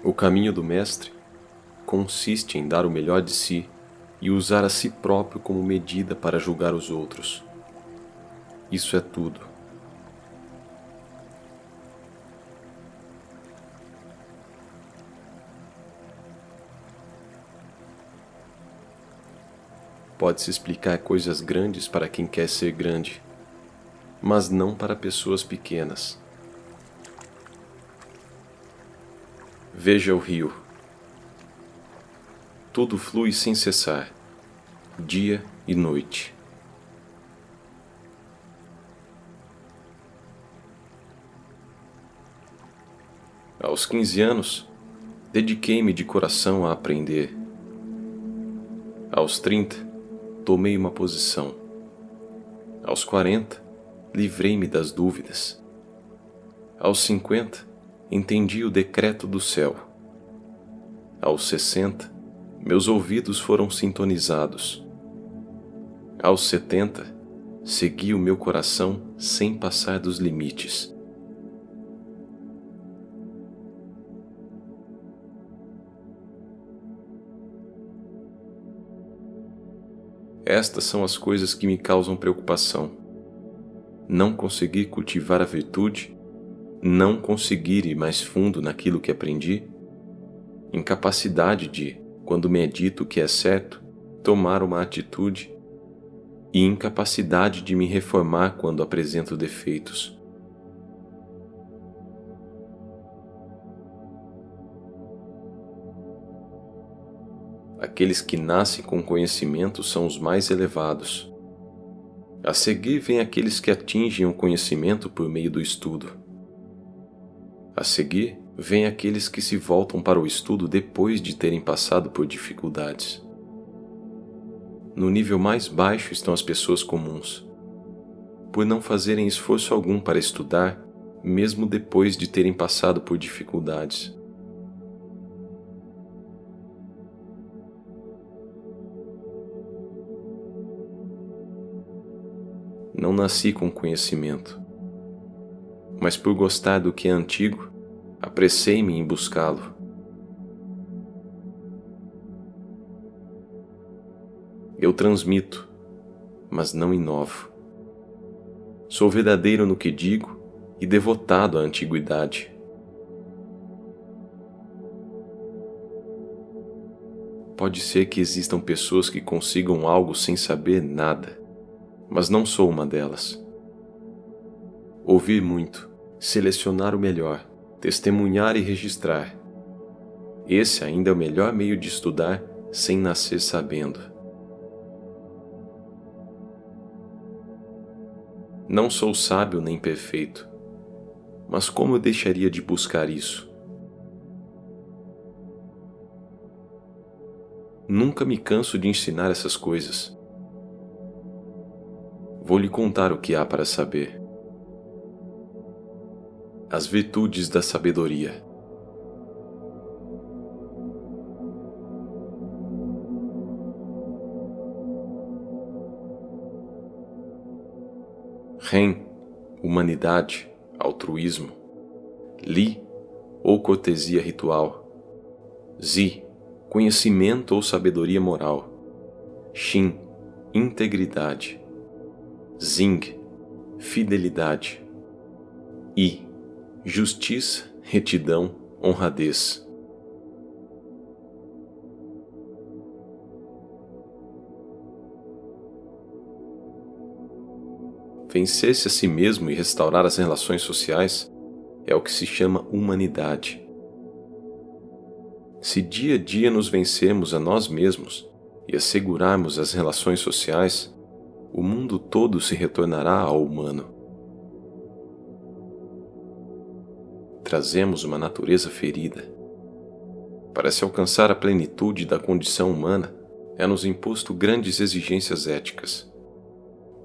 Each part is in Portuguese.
O caminho do mestre consiste em dar o melhor de si e usar a si próprio como medida para julgar os outros. Isso é tudo. Pode-se explicar coisas grandes para quem quer ser grande, mas não para pessoas pequenas. Veja o rio. Tudo flui sem cessar, dia e noite. Aos 15 anos, dediquei-me de coração a aprender. Aos 30, tomei uma posição. Aos 40, livrei-me das dúvidas. Aos 50, entendi o decreto do céu. Aos 60, meus ouvidos foram sintonizados. Aos 70, segui o meu coração sem passar dos limites. Estas são as coisas que me causam preocupação. Não conseguir cultivar a virtude, não conseguir ir mais fundo naquilo que aprendi, incapacidade de, quando me é dito que é certo, tomar uma atitude, e incapacidade de me reformar quando apresento defeitos. Aqueles que nascem com conhecimento são os mais elevados. A seguir vêm aqueles que atingem o conhecimento por meio do estudo. A seguir vêm aqueles que se voltam para o estudo depois de terem passado por dificuldades. No nível mais baixo estão as pessoas comuns, por não fazerem esforço algum para estudar, mesmo depois de terem passado por dificuldades. Não nasci com conhecimento, mas por gostar do que é antigo, apressei-me em buscá-lo. Eu transmito, mas não inovo. Sou verdadeiro no que digo e devotado à antiguidade. Pode ser que existam pessoas que consigam algo sem saber nada, mas não sou uma delas. Ouvir muito, selecionar o melhor, testemunhar e registrar. Esse ainda é o melhor meio de estudar sem nascer sabendo. Não sou sábio nem perfeito, mas como eu deixaria de buscar isso? Nunca me canso de ensinar essas coisas. Vou lhe contar o que há para saber. As virtudes da sabedoria. Ren, humanidade, altruísmo. Li, ou cortesia ritual. Zi, conhecimento ou sabedoria moral. Xin, integridade. Zing, fidelidade. I, justiça, retidão, honradez. Vencer-se a si mesmo e restaurar as relações sociais é o que se chama humanidade. Se dia a dia nos vencermos a nós mesmos e assegurarmos as relações sociais, o mundo todo se retornará ao humano. Trazemos uma natureza ferida. Para se alcançar a plenitude da condição humana, é-nos imposto grandes exigências éticas.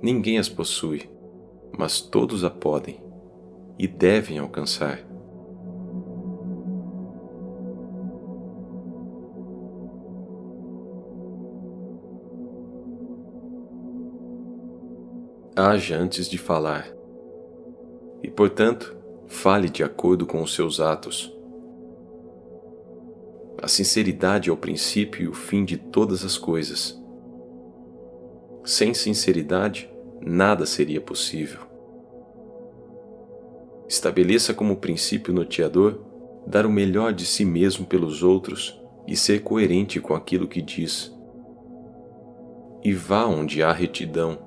Ninguém as possui, mas todos a podem e devem alcançar. Haja antes de falar, e, portanto, fale de acordo com os seus atos. A sinceridade é o princípio e o fim de todas as coisas. Sem sinceridade, nada seria possível. Estabeleça como princípio norteador dar o melhor de si mesmo pelos outros e ser coerente com aquilo que diz. E vá onde há retidão,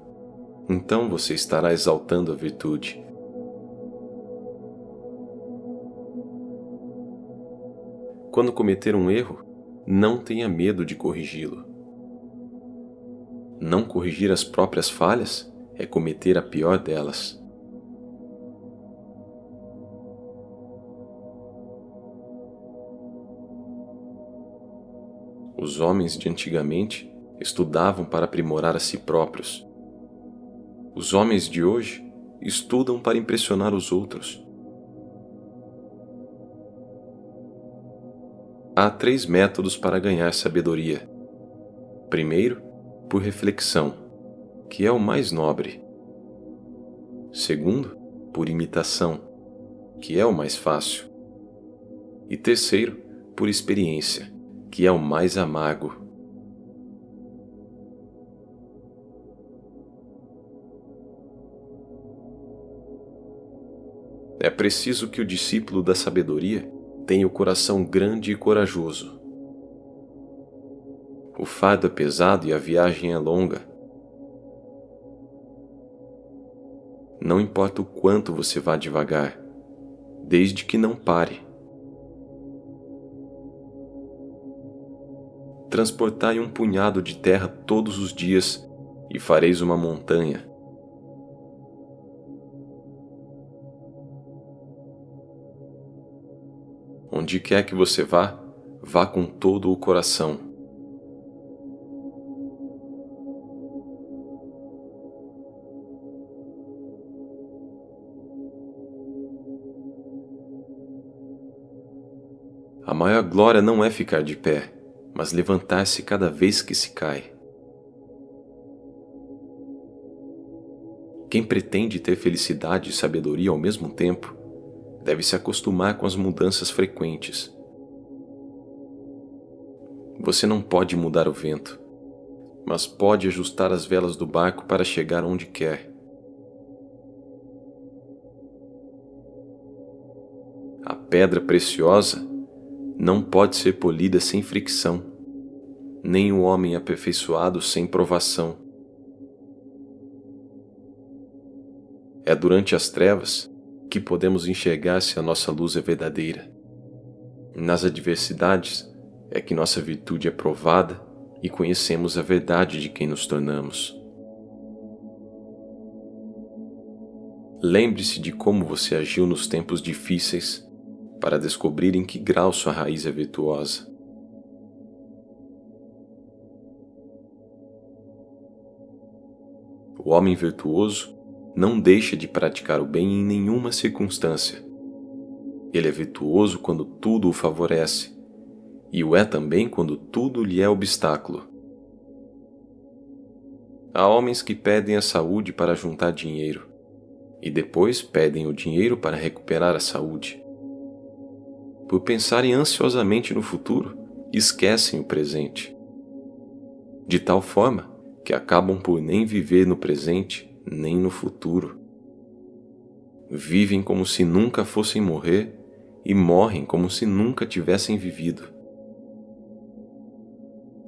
então você estará exaltando a virtude. Quando cometer um erro, não tenha medo de corrigi-lo. Não corrigir as próprias falhas é cometer a pior delas. Os homens de antigamente estudavam para aprimorar a si próprios. Os homens de hoje estudam para impressionar os outros. Há 3 métodos para ganhar sabedoria. Primeiro, por reflexão, que é o mais nobre. Segundo, por imitação, que é o mais fácil. E terceiro, por experiência, que é o mais amargo. É preciso que o discípulo da sabedoria tenha o coração grande e corajoso. O fardo é pesado e a viagem é longa. Não importa o quanto você vá devagar, desde que não pare. Transportai um punhado de terra todos os dias e fareis uma montanha. Onde quer que você vá, vá com todo o coração. A maior glória não é ficar de pé, mas levantar-se cada vez que se cai. Quem pretende ter felicidade e sabedoria ao mesmo tempo, deve se acostumar com as mudanças frequentes. Você não pode mudar o vento, mas pode ajustar as velas do barco para chegar onde quer. A pedra preciosa não pode ser polida sem fricção, nem o homem aperfeiçoado sem provação. É durante as trevas que podemos enxergar se a nossa luz é verdadeira. Nas adversidades é que nossa virtude é provada e conhecemos a verdade de quem nos tornamos. Lembre-se de como você agiu nos tempos difíceis para descobrir em que grau sua raiz é virtuosa. O homem virtuoso não deixa de praticar o bem em nenhuma circunstância. Ele é virtuoso quando tudo o favorece, e o é também quando tudo lhe é obstáculo. Há homens que pedem a saúde para juntar dinheiro, e depois pedem o dinheiro para recuperar a saúde. Por pensarem ansiosamente no futuro, esquecem o presente. De tal forma que acabam por nem viver no presente nem no futuro. Vivem como se nunca fossem morrer e morrem como se nunca tivessem vivido.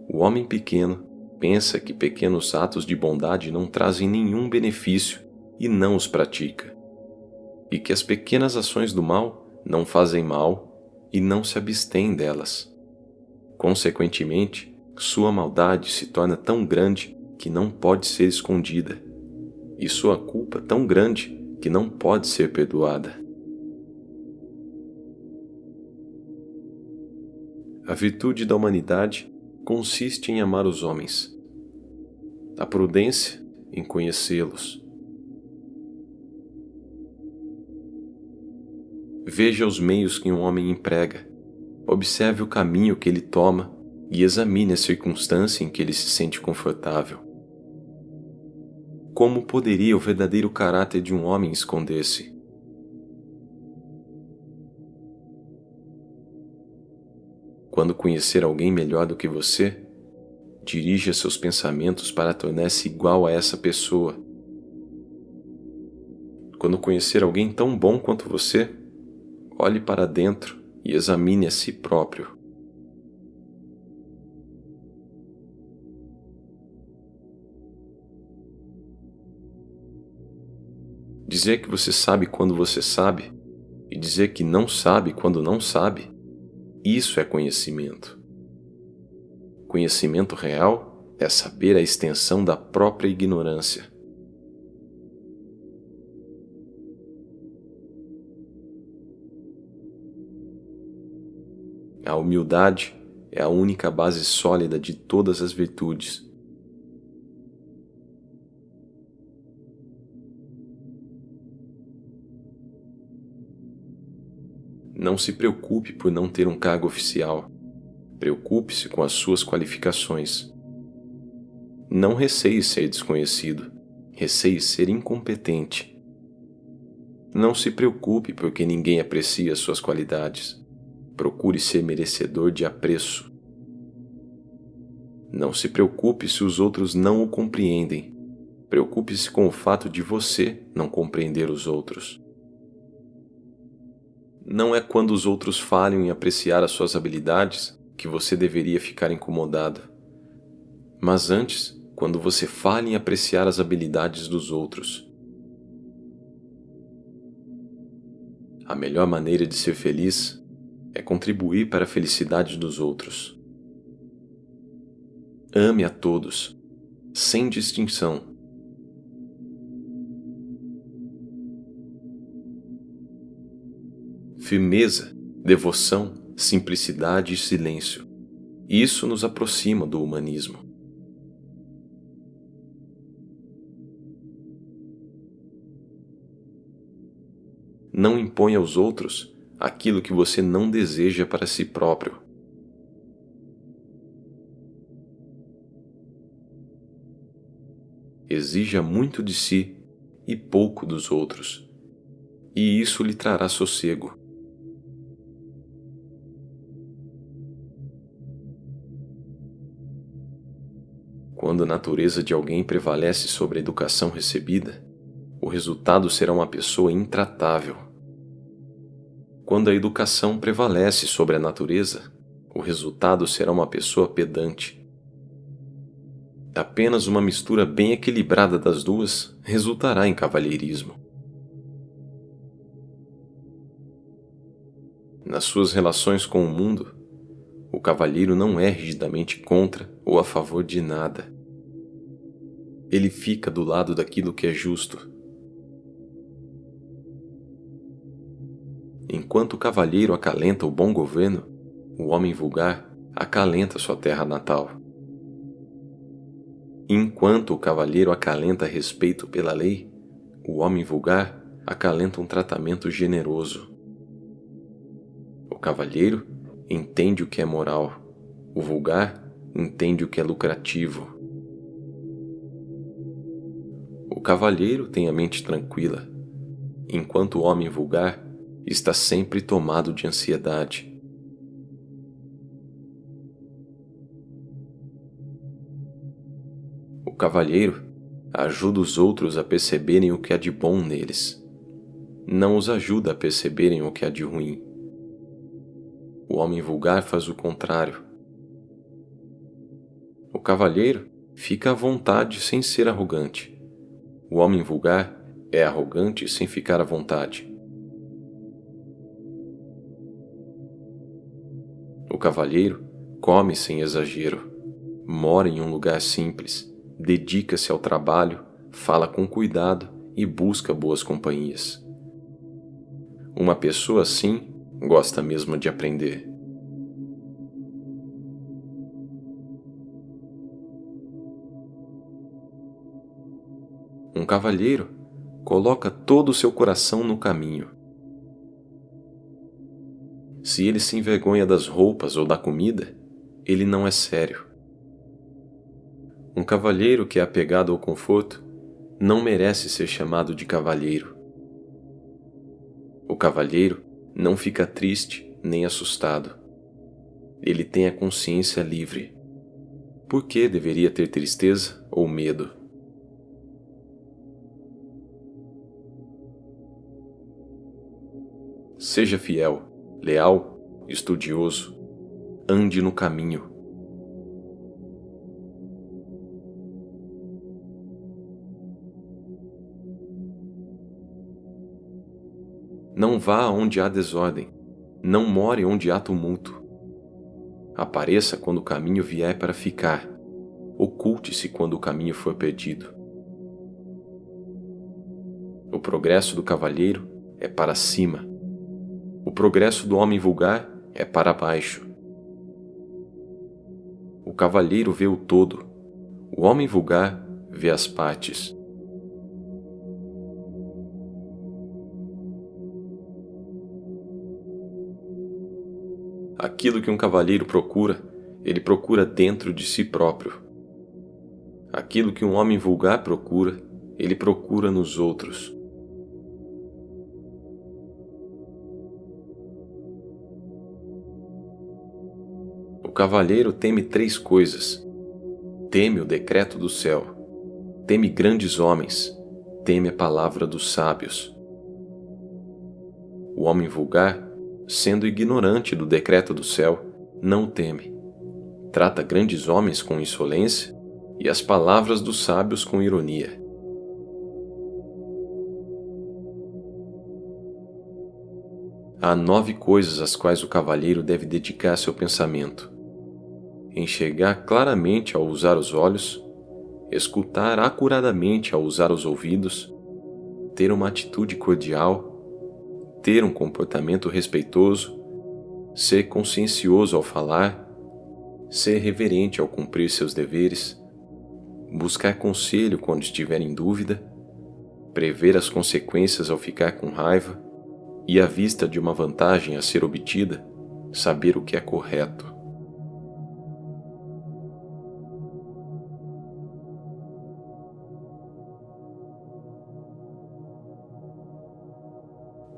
O homem pequeno pensa que pequenos atos de bondade não trazem nenhum benefício e não os pratica, e que as pequenas ações do mal não fazem mal e não se abstém delas. Consequentemente, sua maldade se torna tão grande que não pode ser escondida, e sua culpa tão grande que não pode ser perdoada. A virtude da humanidade consiste em amar os homens, a prudência em conhecê-los. Veja os meios que um homem emprega, observe o caminho que ele toma e examine a circunstância em que ele se sente confortável. Como poderia o verdadeiro caráter de um homem esconder-se? Quando conhecer alguém melhor do que você, dirija seus pensamentos para tornar-se igual a essa pessoa. Quando conhecer alguém tão bom quanto você, olhe para dentro e examine a si próprio. Dizer que você sabe quando você sabe e dizer que não sabe quando não sabe, isso é conhecimento. Conhecimento real é saber a extensão da própria ignorância. A humildade é a única base sólida de todas as virtudes. Não se preocupe por não ter um cargo oficial. Preocupe-se com as suas qualificações. Não receie ser desconhecido. Receie ser incompetente. Não se preocupe porque ninguém aprecia suas qualidades. Procure ser merecedor de apreço. Não se preocupe se os outros não o compreendem. Preocupe-se com o fato de você não compreender os outros. Não é quando os outros falham em apreciar as suas habilidades que você deveria ficar incomodado, mas antes, quando você falha em apreciar as habilidades dos outros. A melhor maneira de ser feliz é contribuir para a felicidade dos outros. Ame a todos, sem distinção. Firmeza, devoção, simplicidade e silêncio. Isso nos aproxima do humanismo. Não imponha aos outros aquilo que você não deseja para si próprio. Exija muito de si e pouco dos outros, e isso lhe trará sossego. Quando a natureza de alguém prevalece sobre a educação recebida, o resultado será uma pessoa intratável. Quando a educação prevalece sobre a natureza, o resultado será uma pessoa pedante. Apenas uma mistura bem equilibrada das duas resultará em cavalheirismo. Nas suas relações com o mundo, o cavalheiro não é rigidamente contra ou a favor de nada. Ele fica do lado daquilo que é justo. Enquanto o cavalheiro acalenta o bom governo, o homem vulgar acalenta sua terra natal. Enquanto o cavalheiro acalenta respeito pela lei, o homem vulgar acalenta um tratamento generoso. O cavalheiro entende o que é moral, o vulgar entende o que é lucrativo. O cavalheiro tem a mente tranquila, enquanto o homem vulgar está sempre tomado de ansiedade. O cavalheiro ajuda os outros a perceberem o que há de bom neles. Não os ajuda a perceberem o que há de ruim. O homem vulgar faz o contrário. O cavalheiro fica à vontade sem ser arrogante. O homem vulgar é arrogante sem ficar à vontade. O cavalheiro come sem exagero, mora em um lugar simples, dedica-se ao trabalho, fala com cuidado e busca boas companhias. Uma pessoa assim gosta mesmo de aprender. Um cavalheiro coloca todo o seu coração no caminho. Se ele se envergonha das roupas ou da comida, ele não é sério. Um cavalheiro que é apegado ao conforto não merece ser chamado de cavalheiro. O cavalheiro não fica triste nem assustado. Ele tem a consciência livre. Por que deveria ter tristeza ou medo? Seja fiel, leal, estudioso. Ande no caminho. Não vá onde há desordem. Não more onde há tumulto. Apareça quando o caminho vier para ficar. Oculte-se quando o caminho for perdido. O progresso do cavalheiro é para cima. O progresso do homem vulgar é para baixo. O cavalheiro vê o todo. O homem vulgar vê as partes. Aquilo que um cavalheiro procura, ele procura dentro de si próprio. Aquilo que um homem vulgar procura, ele procura nos outros. O cavalheiro teme 3 coisas. Teme o decreto do céu. Teme grandes homens. Teme a palavra dos sábios. O homem vulgar, sendo ignorante do decreto do céu, não teme. Trata grandes homens com insolência e as palavras dos sábios com ironia. Há 9 coisas às quais o cavalheiro deve dedicar seu pensamento: enxergar claramente ao usar os olhos, escutar acuradamente ao usar os ouvidos, ter uma atitude cordial, ter um comportamento respeitoso, ser consciencioso ao falar, ser reverente ao cumprir seus deveres, buscar conselho quando estiver em dúvida, prever as consequências ao ficar com raiva e, à vista de uma vantagem a ser obtida, saber o que é correto.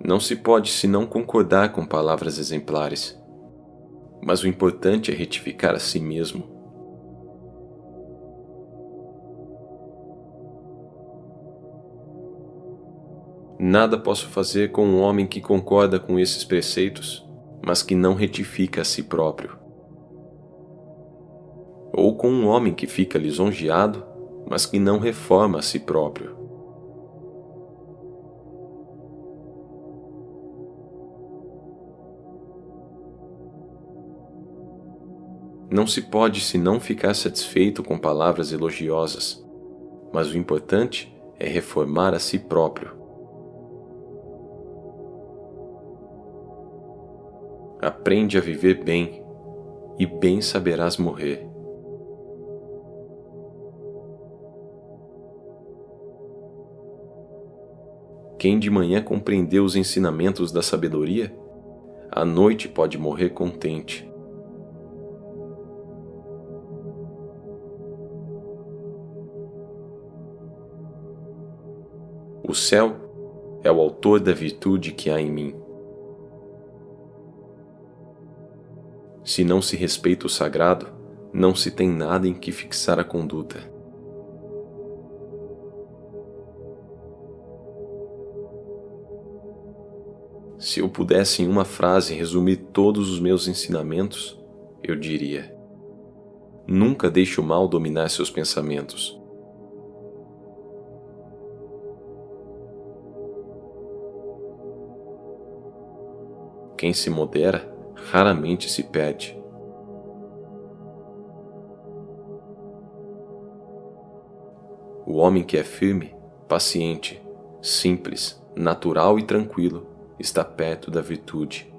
Não se pode senão concordar com palavras exemplares, mas o importante é retificar a si mesmo. Nada posso fazer com um homem que concorda com esses preceitos, mas que não retifica a si próprio. Ou com um homem que fica lisonjeado, mas que não reforma a si próprio. Não se pode senão ficar satisfeito com palavras elogiosas, mas o importante é reformar a si próprio. Aprende a viver bem, e bem saberás morrer. Quem de manhã compreendeu os ensinamentos da sabedoria, à noite pode morrer contente. O céu é o autor da virtude que há em mim. Se não se respeita o sagrado, não se tem nada em que fixar a conduta. Se eu pudesse em uma frase resumir todos os meus ensinamentos, eu diria: nunca deixe o mal dominar seus pensamentos. Quem se modera raramente se perde. O homem que é firme, paciente, simples, natural e tranquilo está perto da virtude.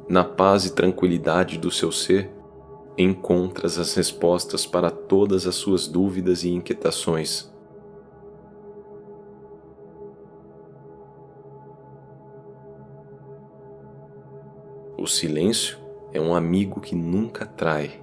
Na paz e tranquilidade do seu ser, encontras as respostas para todas as suas dúvidas e inquietações. O silêncio é um amigo que nunca trai.